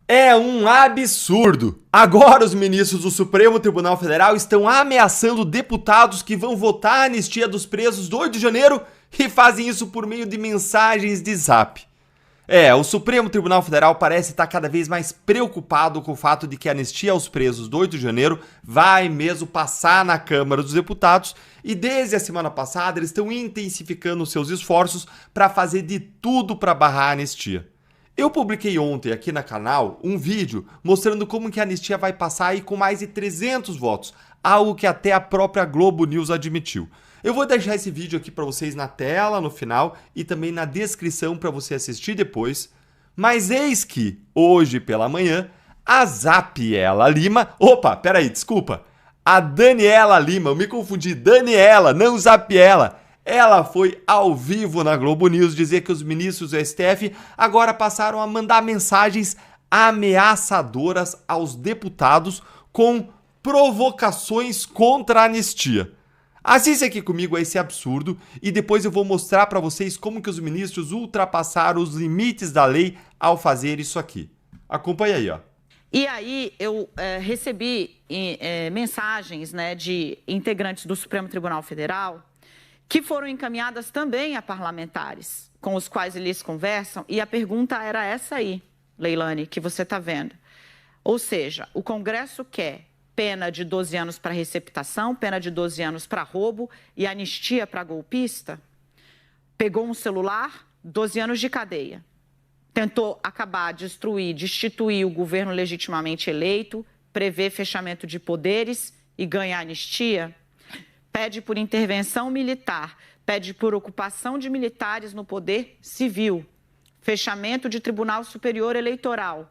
É um absurdo! Agora os ministros do Supremo Tribunal Federal estão ameaçando deputados que vão votar a anistia dos presos do 8 de janeiro e fazem isso por meio de mensagens de zap. O Supremo Tribunal Federal parece estar cada vez mais preocupado com o fato de que a anistia aos presos do 8 de janeiro vai mesmo passar na Câmara dos Deputados e desde a semana passada eles estão intensificando seus esforços para fazer de tudo para barrar a anistia. Eu publiquei ontem aqui no canal um vídeo mostrando como que a anistia vai passar aí com mais de 300 votos, algo que até a própria Globo News admitiu. Eu vou deixar esse vídeo aqui para vocês na tela, no final, e também na descrição para você assistir depois. Mas eis que, hoje pela manhã, a Zapiela Lima... Opa, peraí, desculpa. A Daniela Lima, eu me confundi, Daniela, não Zapiela. Ela foi ao vivo na Globo News dizer que os ministros do STF agora passaram a mandar mensagens ameaçadoras aos deputados com provocações contra a anistia. Assiste aqui comigo a esse absurdo e depois eu vou mostrar para vocês como que os ministros ultrapassaram os limites da lei ao fazer isso aqui. Acompanha aí, ó. E aí eu recebi mensagens, né, de integrantes do Supremo Tribunal Federal que foram encaminhadas também a parlamentares, com os quais eles conversam, e a pergunta era essa aí, Leilane, que você está vendo. Ou seja, o Congresso quer pena de 12 anos para receptação, pena de 12 anos para roubo e anistia para golpista. Pegou um celular, 12 anos de cadeia. Tentou acabar, destruir, destituir o governo legitimamente eleito, prever fechamento de poderes e ganhar anistia. Pede por intervenção militar, pede por ocupação de militares no poder civil, fechamento de Tribunal Superior Eleitoral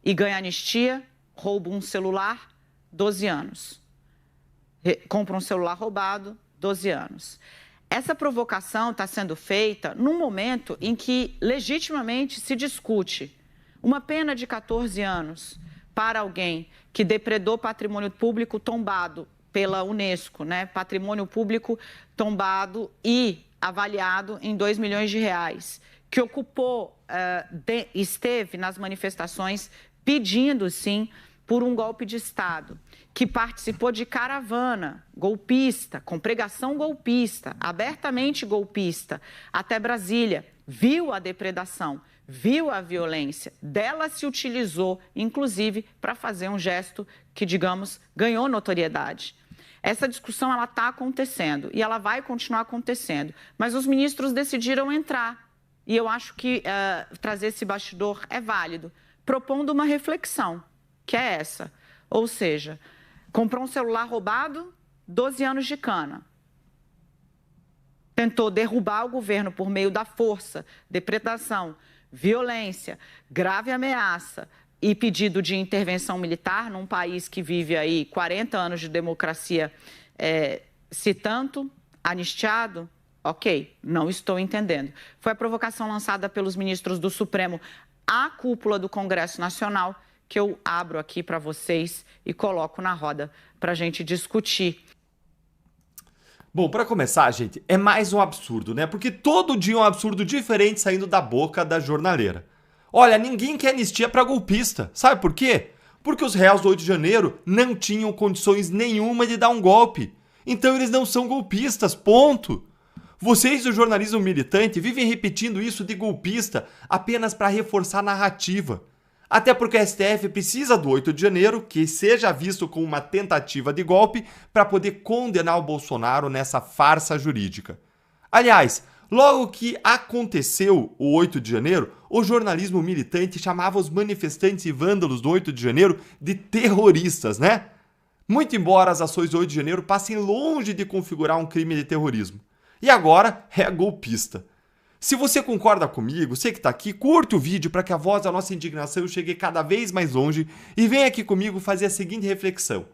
e ganha anistia, rouba um celular, 12 anos. Compra um celular roubado, 12 anos. Essa provocação está sendo feita num momento em que legitimamente se discute uma pena de 14 anos para alguém que depredou patrimônio público tombado pela Unesco, né? Patrimônio público tombado e avaliado em 2 milhões de reais, que esteve nas manifestações pedindo, sim, por um golpe de Estado, que participou de caravana golpista, com pregação golpista, abertamente golpista, até Brasília, viu a depredação, viu a violência, dela se utilizou, inclusive, para fazer um gesto que, digamos, ganhou notoriedade. Essa discussão ela está acontecendo e ela vai continuar acontecendo, mas os ministros decidiram entrar e eu acho que trazer esse bastidor é válido, propondo uma reflexão, que é essa, ou seja, comprou um celular roubado, 12 anos de cana. Tentou derrubar o governo por meio da força, depredação, violência, grave ameaça e pedido de intervenção militar num país que vive aí 40 anos de democracia, se tanto anistiado, ok, não estou entendendo. Foi a provocação lançada pelos ministros do Supremo à cúpula do Congresso Nacional, que eu abro aqui para vocês e coloco na roda para a gente discutir. Bom, para começar, gente, é mais um absurdo, né? Porque todo dia é um absurdo diferente saindo da boca da jornaleira. Olha, ninguém quer anistia para golpista. Sabe por quê? Porque os réus do 8 de janeiro não tinham condições nenhuma de dar um golpe. Então eles não são golpistas, ponto. Vocês do jornalismo militante vivem repetindo isso de golpista apenas para reforçar a narrativa. Até porque a STF precisa do 8 de janeiro, que seja visto como uma tentativa de golpe, para poder condenar o Bolsonaro nessa farsa jurídica. Aliás, logo que aconteceu o 8 de janeiro, o jornalismo militante chamava os manifestantes e vândalos do 8 de janeiro de terroristas, né? Muito embora as ações do 8 de janeiro passem longe de configurar um crime de terrorismo. E agora é golpista. Se você concorda comigo, você que está aqui, curte o vídeo para que a voz da nossa indignação chegue cada vez mais longe e venha aqui comigo fazer a seguinte reflexão.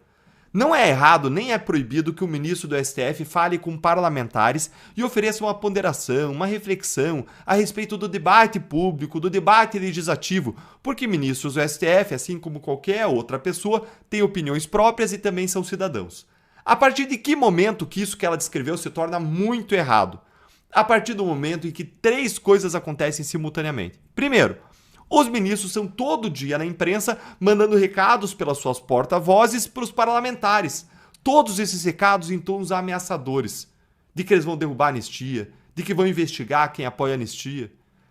Não é errado nem é proibido que o ministro do STF fale com parlamentares e ofereça uma ponderação, uma reflexão a respeito do debate público, do debate legislativo, porque ministros do STF, assim como qualquer outra pessoa, têm opiniões próprias e também são cidadãos. A partir de que momento que isso que ela descreveu se torna muito errado? A partir do momento em que 3 coisas acontecem simultaneamente. Primeiro, Os ministros são todo dia na imprensa mandando recados pelas suas porta-vozes para os parlamentares. Todos esses recados em tons ameaçadores. De que eles vão derrubar a anistia, de que vão investigar quem apoia a anistia.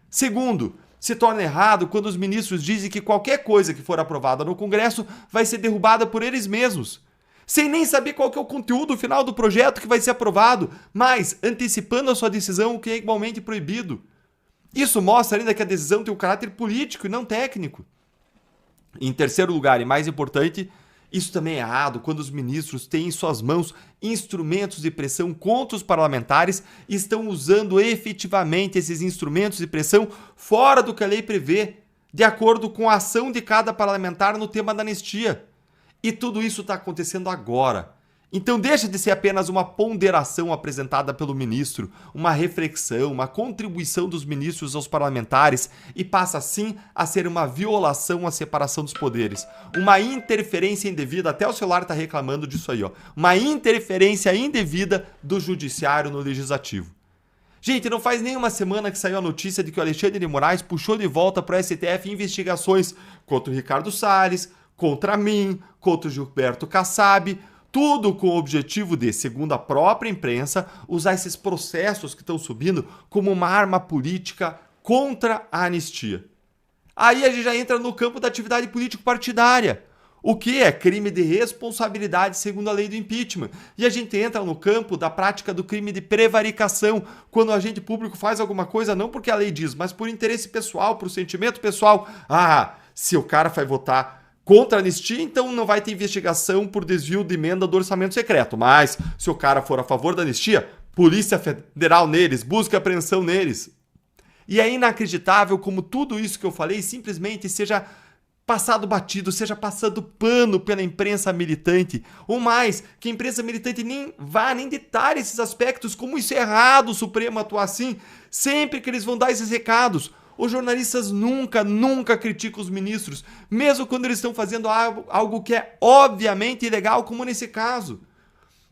Segundo, se torna errado quando os ministros dizem que qualquer coisa que for aprovada no Congresso vai ser derrubada por eles mesmos, sem nem saber qual que é o conteúdo final do projeto que vai ser aprovado, mas antecipando a sua decisão, o que é igualmente proibido. Isso mostra ainda que a decisão tem um caráter político e não técnico. Em terceiro lugar, e mais importante, isso também é errado quando os ministros têm em suas mãos instrumentos de pressão contra os parlamentares e estão usando efetivamente esses instrumentos de pressão fora do que a lei prevê, de acordo com a ação de cada parlamentar no tema da anistia. E tudo isso está acontecendo agora. Então deixa de ser apenas uma ponderação apresentada pelo ministro, uma reflexão, uma contribuição dos ministros aos parlamentares e passa sim a ser uma violação à separação dos poderes, uma interferência indevida, até o celular está reclamando disso aí, ó, uma interferência indevida do judiciário no legislativo. Gente, não faz nem uma semana que saiu a notícia de que o Alexandre de Moraes puxou de volta para o STF investigações contra o Ricardo Salles, contra mim, contra o Gilberto Kassab, tudo com o objetivo de, segundo a própria imprensa, usar esses processos que estão subindo como uma arma política contra a anistia. Aí a gente já entra no campo da atividade político-partidária, o que é crime de responsabilidade segundo a lei do impeachment. E a gente entra no campo da prática do crime de prevaricação, quando o agente público faz alguma coisa não porque a lei diz, mas por interesse pessoal, por sentimento pessoal. Ah, se o cara vai votar contra a anistia, então não vai ter investigação por desvio de emenda do orçamento secreto. Mas, se o cara for a favor da anistia, Polícia Federal neles, busca apreensão neles. E é inacreditável como tudo isso que eu falei simplesmente seja passado batido, seja passando pano pela imprensa militante. Ou mais, que a imprensa militante nem detalhe esses aspectos, como isso é errado o Supremo atuar assim, sempre que eles vão dar esses recados. Os jornalistas nunca criticam os ministros, mesmo quando eles estão fazendo algo que é obviamente ilegal, como nesse caso.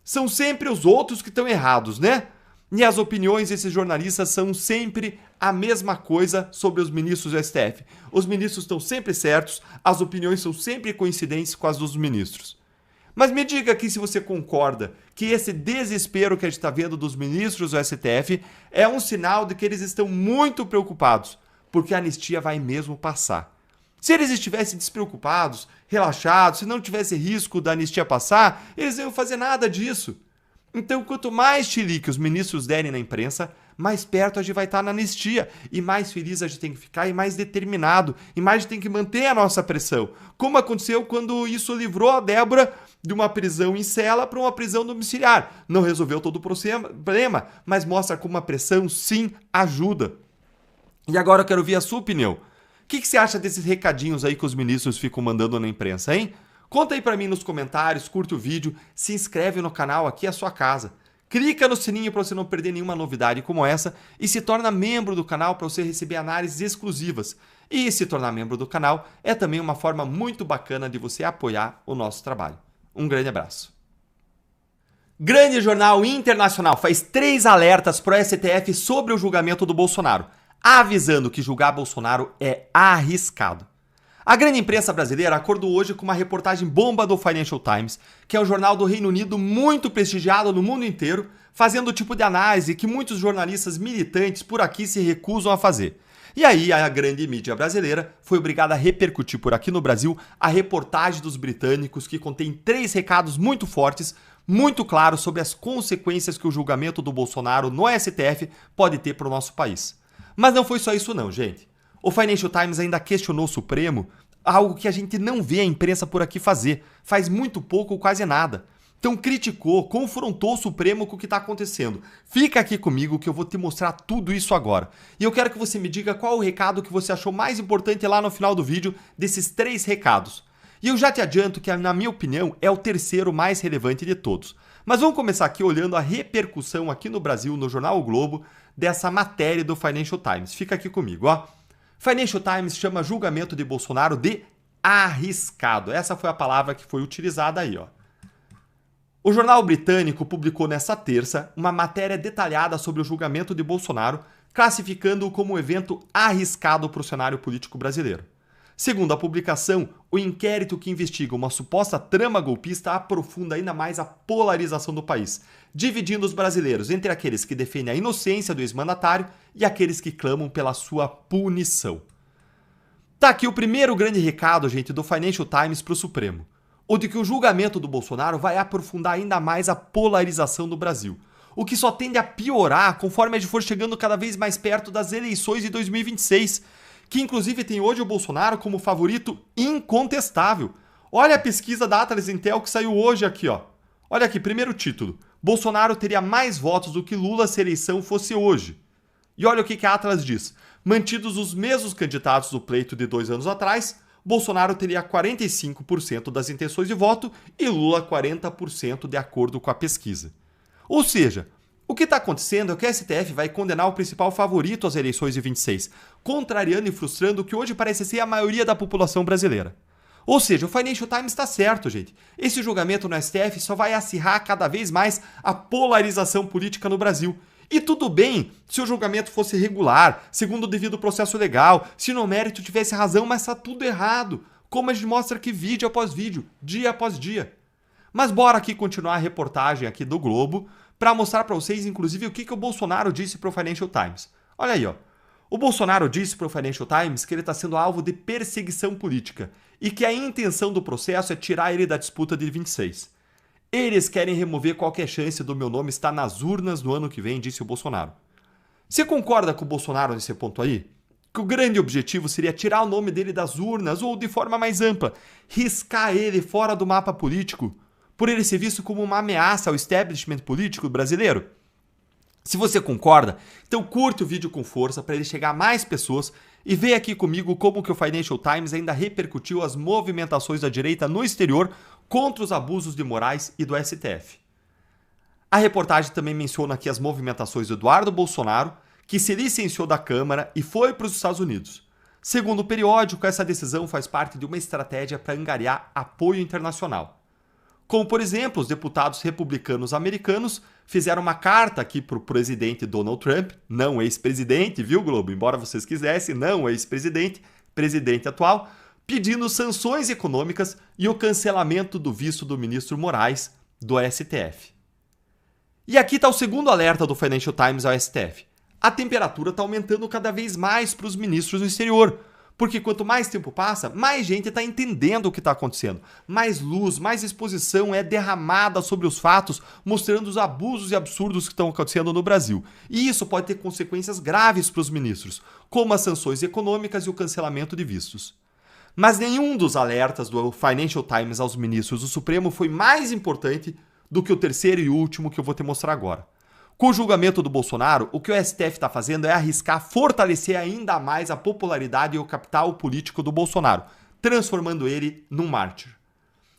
São sempre os outros que estão errados, né? E as opiniões desses jornalistas são sempre a mesma coisa sobre os ministros do STF. Os ministros estão sempre certos, as opiniões são sempre coincidentes com as dos ministros. Mas me diga aqui se você concorda que esse desespero que a gente está vendo dos ministros do STF é um sinal de que eles estão muito preocupados, porque a anistia vai mesmo passar. Se eles estivessem despreocupados, relaxados, se não tivesse risco da anistia passar, eles não iam fazer nada disso. Então, quanto mais chilique os ministros derem na imprensa, mais perto a gente vai estar na anistia, e mais feliz a gente tem que ficar, e mais determinado, e mais a gente tem que manter a nossa pressão. Como aconteceu quando isso livrou a Débora de uma prisão em cela para uma prisão domiciliar. Não resolveu todo o problema, mas mostra como a pressão sim ajuda. E agora eu quero ouvir a sua opinião. O que você acha desses recadinhos aí que os ministros ficam mandando na imprensa, hein? Conta aí pra mim nos comentários, curta o vídeo, se inscreve no canal, aqui é a sua casa. Clica no sininho para você não perder nenhuma novidade como essa e se torna membro do canal para você receber análises exclusivas. E se tornar membro do canal é também uma forma muito bacana de você apoiar o nosso trabalho. Um grande abraço. Grande Jornal Internacional faz 3 alertas para o STF sobre o julgamento do Bolsonaro, avisando que julgar Bolsonaro é arriscado. A grande imprensa brasileira acordou hoje com uma reportagem bomba do Financial Times, que é um jornal do Reino Unido muito prestigiado no mundo inteiro, fazendo o tipo de análise que muitos jornalistas militantes por aqui se recusam a fazer. E aí a grande mídia brasileira foi obrigada a repercutir por aqui no Brasil a reportagem dos britânicos, que contém 3 recados muito fortes, muito claros sobre as consequências que o julgamento do Bolsonaro no STF pode ter para o nosso país. Mas não foi só isso não, gente. O Financial Times ainda questionou o Supremo, algo que a gente não vê a imprensa por aqui fazer, faz muito pouco ou quase nada. Então criticou, confrontou o Supremo com o que está acontecendo. Fica aqui comigo que eu vou te mostrar tudo isso agora. E eu quero que você me diga qual o recado que você achou mais importante lá no final do vídeo desses 3 recados. E eu já te adianto que, na minha opinião, é o terceiro mais relevante de todos. Mas vamos começar aqui olhando a repercussão aqui no Brasil, no jornal O Globo, dessa matéria do Financial Times. Fica aqui comigo, ó. Financial Times chama julgamento de Bolsonaro de arriscado. Essa foi a palavra que foi utilizada aí, ó. O jornal britânico publicou nesta terça uma matéria detalhada sobre o julgamento de Bolsonaro, classificando-o como um evento arriscado para o cenário político brasileiro. Segundo a publicação, o inquérito que investiga uma suposta trama golpista aprofunda ainda mais a polarização do país, dividindo os brasileiros entre aqueles que defendem a inocência do ex-mandatário e aqueles que clamam pela sua punição. Tá aqui o primeiro grande recado, gente, do Financial Times para o Supremo. O de que o julgamento do Bolsonaro vai aprofundar ainda mais a polarização do Brasil, o que só tende a piorar conforme a gente for chegando cada vez mais perto das eleições de 2026, que inclusive tem hoje o Bolsonaro como favorito incontestável. Olha a pesquisa da Atlas Intel que saiu hoje aqui, ó. Olha aqui, primeiro título. Bolsonaro teria mais votos do que Lula se a eleição fosse hoje. E olha o que a Atlas diz. Mantidos os mesmos candidatos do pleito de 2 anos atrás, Bolsonaro teria 45% das intenções de voto e Lula 40% de acordo com a pesquisa. Ou seja, o que está acontecendo é que o STF vai condenar o principal favorito às eleições de 26, contrariando e frustrando o que hoje parece ser a maioria da população brasileira. Ou seja, o Financial Times está certo, gente. Esse julgamento no STF só vai acirrar cada vez mais a polarização política no Brasil. E tudo bem se o julgamento fosse regular, segundo o devido processo legal, se no mérito tivesse razão, mas está tudo errado, como a gente mostra aqui vídeo após vídeo, dia após dia. Mas bora aqui continuar a reportagem aqui do Globo para mostrar para vocês, inclusive, o que o Bolsonaro disse para o Financial Times. Olha aí, ó. O Bolsonaro disse para o Financial Times que ele está sendo alvo de perseguição política e que a intenção do processo é tirar ele da disputa de 26. Eles querem remover qualquer chance do meu nome estar nas urnas no ano que vem, disse o Bolsonaro. Você concorda com o Bolsonaro nesse ponto aí? Que o grande objetivo seria tirar o nome dele das urnas ou, de forma mais ampla, riscar ele fora do mapa político, por ele ser visto como uma ameaça ao establishment político brasileiro? Se você concorda, então curte o vídeo com força para ele chegar a mais pessoas e vê aqui comigo como que o Financial Times ainda repercutiu as movimentações da direita no exterior contra os abusos de Moraes e do STF. A reportagem também menciona aqui as movimentações do Eduardo Bolsonaro, que se licenciou da Câmara e foi para os Estados Unidos. Segundo o periódico, essa decisão faz parte de uma estratégia para angariar apoio internacional. Como, por exemplo, os deputados republicanos americanos fizeram uma carta aqui para o presidente Donald Trump, não ex-presidente, viu, Globo? Embora vocês quisessem, não ex-presidente, presidente atual, pedindo sanções econômicas e o cancelamento do visto do ministro Moraes, do STF. E aqui está o segundo alerta do Financial Times ao STF. A temperatura está aumentando cada vez mais para os ministros no exterior, porque quanto mais tempo passa, mais gente está entendendo o que está acontecendo. Mais luz, mais exposição é derramada sobre os fatos, mostrando os abusos e absurdos que estão acontecendo no Brasil. E isso pode ter consequências graves para os ministros, como as sanções econômicas e o cancelamento de vistos. Mas nenhum dos alertas do Financial Times aos ministros do Supremo foi mais importante do que o terceiro e último que eu vou te mostrar agora. Com o julgamento do Bolsonaro, o que o STF está fazendo é arriscar fortalecer ainda mais a popularidade e o capital político do Bolsonaro, transformando ele num mártir.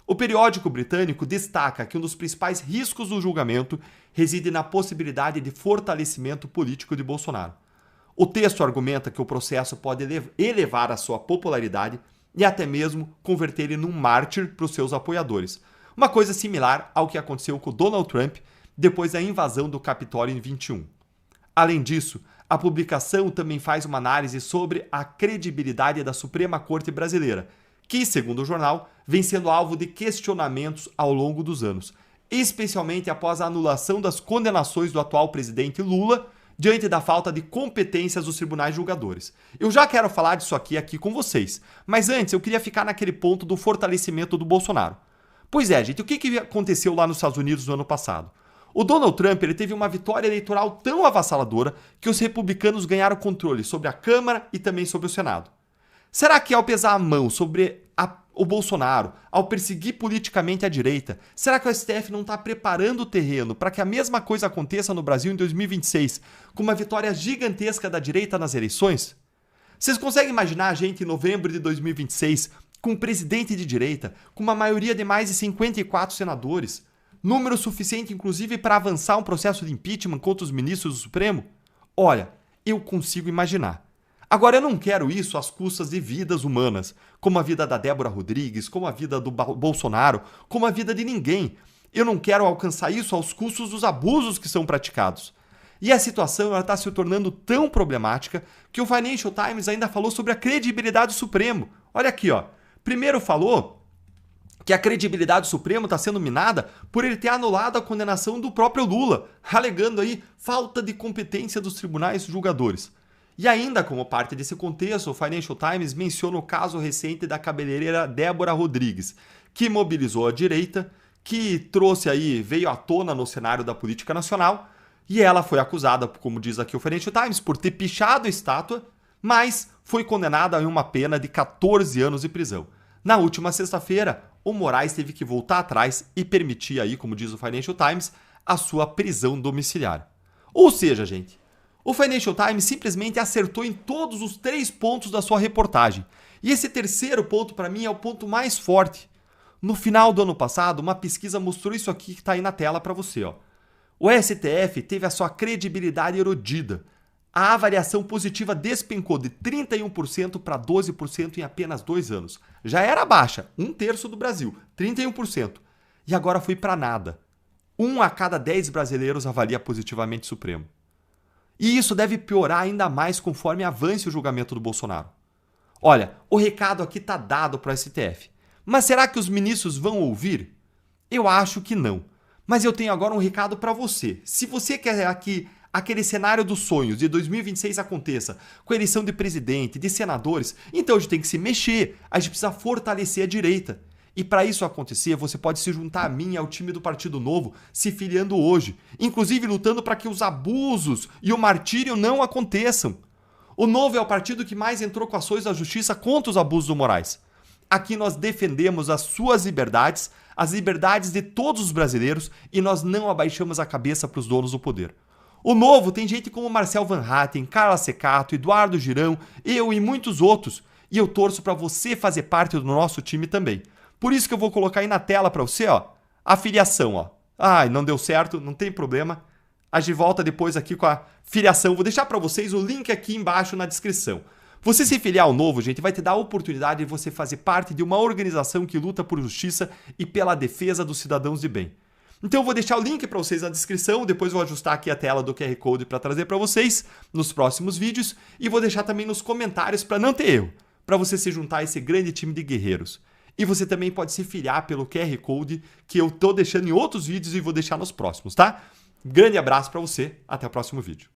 O periódico britânico destaca que um dos principais riscos do julgamento reside na possibilidade de fortalecimento político de Bolsonaro. O texto argumenta que o processo pode elevar a sua popularidade e até mesmo converter ele num mártir para os seus apoiadores. Uma coisa similar ao que aconteceu com Donald Trump depois da invasão do Capitólio em 21. Além disso, a publicação também faz uma análise sobre a credibilidade da Suprema Corte Brasileira, que, segundo o jornal, vem sendo alvo de questionamentos ao longo dos anos, especialmente após a anulação das condenações do atual presidente Lula diante da falta de competências dos tribunais julgadores. Eu já quero falar disso aqui com vocês, mas antes eu queria ficar naquele ponto do fortalecimento do Bolsonaro. Pois é, gente, o que aconteceu lá nos Estados Unidos no ano passado? O Donald Trump ele teve uma vitória eleitoral tão avassaladora que os republicanos ganharam controle sobre a Câmara e também sobre o Senado. Será que ao pesar a mão sobre o Bolsonaro, ao perseguir politicamente a direita, será que o STF não está preparando o terreno para que a mesma coisa aconteça no Brasil em 2026, com uma vitória gigantesca da direita nas eleições? Vocês conseguem imaginar a gente em novembro de 2026 com um presidente de direita, com uma maioria de mais de 54 senadores, número suficiente, inclusive, para avançar um processo de impeachment contra os ministros do Supremo? Olha, eu consigo imaginar. Agora, eu não quero isso às custas de vidas humanas, como a vida da Débora Rodrigues, como a vida do Bolsonaro, como a vida de ninguém. Eu não quero alcançar isso aos custos dos abusos que são praticados. E a situação está se tornando tão problemática que o Financial Times ainda falou sobre a credibilidade do Supremo. Olha aqui, ó. Primeiro falou que a credibilidade do Supremo está sendo minada por ele ter anulado a condenação do próprio Lula, alegando aí falta de competência dos tribunais julgadores. E ainda como parte desse contexto, o Financial Times menciona o caso recente da cabeleireira Débora Rodrigues, que mobilizou a direita, que trouxe aí, veio à tona no cenário da política nacional, e ela foi acusada, como diz aqui o Financial Times, por ter pichado a estátua, mas foi condenada a uma pena de 14 anos de prisão. Na última sexta-feira, o Moraes teve que voltar atrás e permitir aí, como diz o Financial Times, a sua prisão domiciliar. Ou seja, gente, o Financial Times simplesmente acertou em todos os 3 pontos da sua reportagem. E esse terceiro ponto, para mim, é o ponto mais forte. No final do ano passado, uma pesquisa mostrou isso aqui que está aí na tela para você, ó. O STF teve a sua credibilidade erodida. A avaliação positiva despencou de 31% para 12% em apenas 2 anos. Já era baixa, 1/3 do Brasil, 31%. E agora foi para nada. 1 a cada 10 brasileiros avalia positivamente o Supremo. E isso deve piorar ainda mais conforme avance o julgamento do Bolsonaro. Olha, o recado aqui está dado para o STF. Mas será que os ministros vão ouvir? Eu acho que não. Mas eu tenho agora um recado para você. Se você quer que aquele cenário dos sonhos de 2026 aconteça, com a eleição de presidente, de senadores, então a gente tem que se mexer, a gente precisa fortalecer a direita. E para isso acontecer, você pode se juntar a mim e ao time do Partido Novo, se filiando hoje, inclusive lutando para que os abusos e o martírio não aconteçam. O Novo é o partido que mais entrou com ações da justiça contra os abusos do Moraes. Aqui nós defendemos as suas liberdades, as liberdades de todos os brasileiros, e nós não abaixamos a cabeça para os donos do poder. O Novo tem gente como Marcel Van Hatten, Carla Secato, Eduardo Girão, eu e muitos outros, e eu torço para você fazer parte do nosso time também. Por isso que eu vou colocar aí na tela para você, ó, a filiação, ó. Ai, não deu certo, não tem problema. A gente volta depois aqui com a filiação. Vou deixar para vocês o link aqui embaixo na descrição. Você se filiar ao Novo, gente, vai te dar a oportunidade de você fazer parte de uma organização que luta por justiça e pela defesa dos cidadãos de bem. Então eu vou deixar o link para vocês na descrição, depois vou ajustar aqui a tela do QR Code para trazer para vocês nos próximos vídeos e vou deixar também nos comentários para não ter erro, para você se juntar a esse grande time de guerreiros. E você também pode se filiar pelo QR Code que eu tô deixando em outros vídeos e vou deixar nos próximos, tá? Grande abraço para você, até o próximo vídeo.